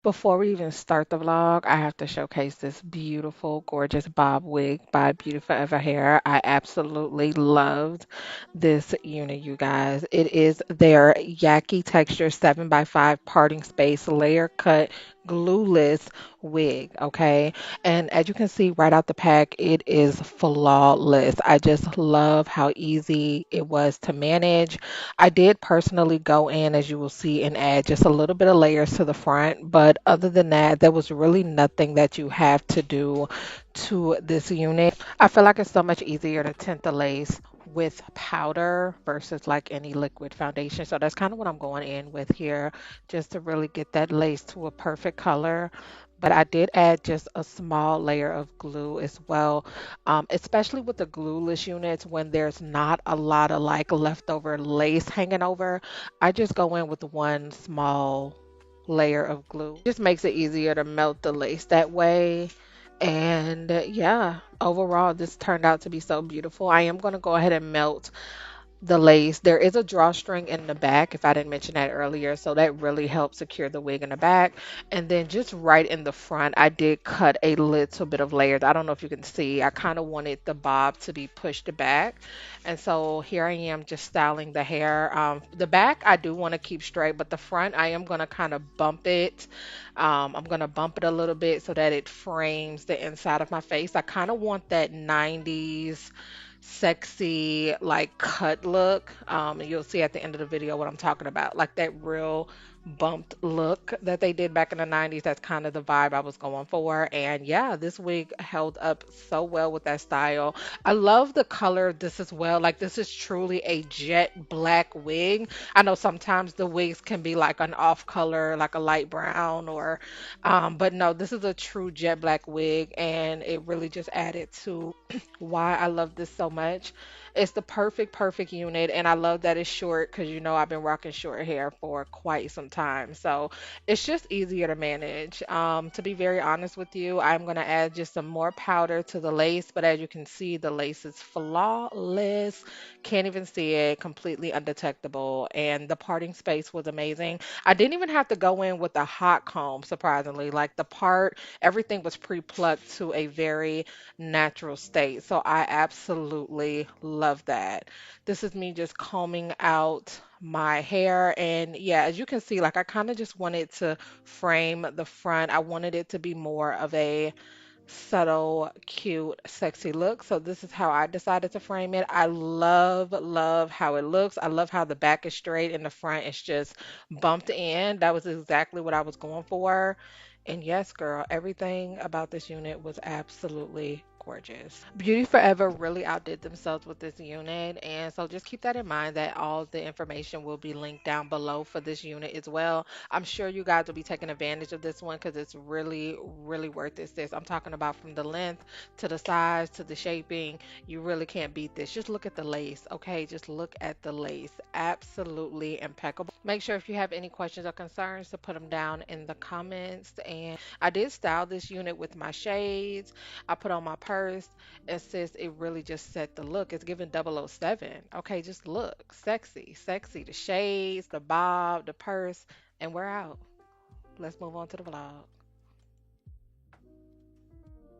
Before we even start the vlog, I have to showcase this beautiful, gorgeous bob wig by Beauty Forever Hair. I absolutely loved this unit, you guys. It is their Yaki texture 7 by 5 parting space layer cut glueless wig, okay? And as you can see right out the pack, it is flawless. I just love how easy it was to manage. I did personally go in, as you will see, and add just a little bit of layers to the front, but other than that, there was really nothing that you have to do to this unit. I feel like it's so much easier to tint the lace with powder versus like any liquid foundation. So that's kind of what I'm going in with here, just to really get that lace to a perfect color. But I did add just a small layer of glue as well, especially with the glueless units when there's not a lot of like leftover lace hanging over. I just go in with one small layer of glue. Just makes it easier to melt the lace that way. And yeah, overall, this turned out to be so beautiful. I am going to go ahead and melt the lace. There is a drawstring in the back, if I didn't mention that earlier, so that really helps secure the wig in the back. And then just right in the front, I did cut a little bit of layers. I don't know if you can see. I kind of wanted the bob to be pushed back, and so here I am just styling the hair. The back I do want to keep straight, but the front I am going to kind of bump it. I'm going to bump it a little bit so that it frames the inside of my face. I kind of want that 90s sexy like cut look. And you'll see at the end of the video what I'm talking about, like that real bumped look that they did back in the 90s. That's kind of the vibe I was going for. And yeah, this wig held up so well with that style. I love the color of this as well. Like this is truly a jet black wig. I know sometimes the wigs can be like an off color, like a light brown or but no, this is a true jet black wig, and it really just added to why I love this so much. It's the perfect unit, and I love that it's short because you know I've been rocking short hair for quite some time. So it's just easier to manage. To be very honest with you, I'm going to add just some more powder to the lace, but as you can see, the lace is flawless. Can't even see it, completely undetectable, and the parting space was amazing. I didn't even have to go in with a hot comb, surprisingly. Like the part, everything was pre-plucked to a very natural state. So I absolutely love that. This is me just combing out my hair. And yeah, as you can see, like I kind of just wanted to frame the front. I wanted it to be more of a subtle, cute, sexy look. So this is how I decided to frame it. I love how it looks. I love how the back is straight and the front is just bumped in. That was exactly what I was going for. And yes, girl, everything about this unit was absolutely gorgeous. Beauty Forever really outdid themselves with this unit, and so just keep that in mind that all the information will be linked down below for this unit as well. I'm sure you guys will be taking advantage of this one because it's really worth it, sis. I'm talking about from the length to the size to the shaping. You really can't beat this. Just look at the lace, okay? Just look at the lace. Absolutely impeccable. Make sure if you have any questions or concerns to put them down in the comments. And I did style this unit with my shades. I put on my purse, and sis, it really just set the look. It's giving 007. Okay, just look sexy. The shades, the bob, the purse, and we're out. Let's move on to the vlog.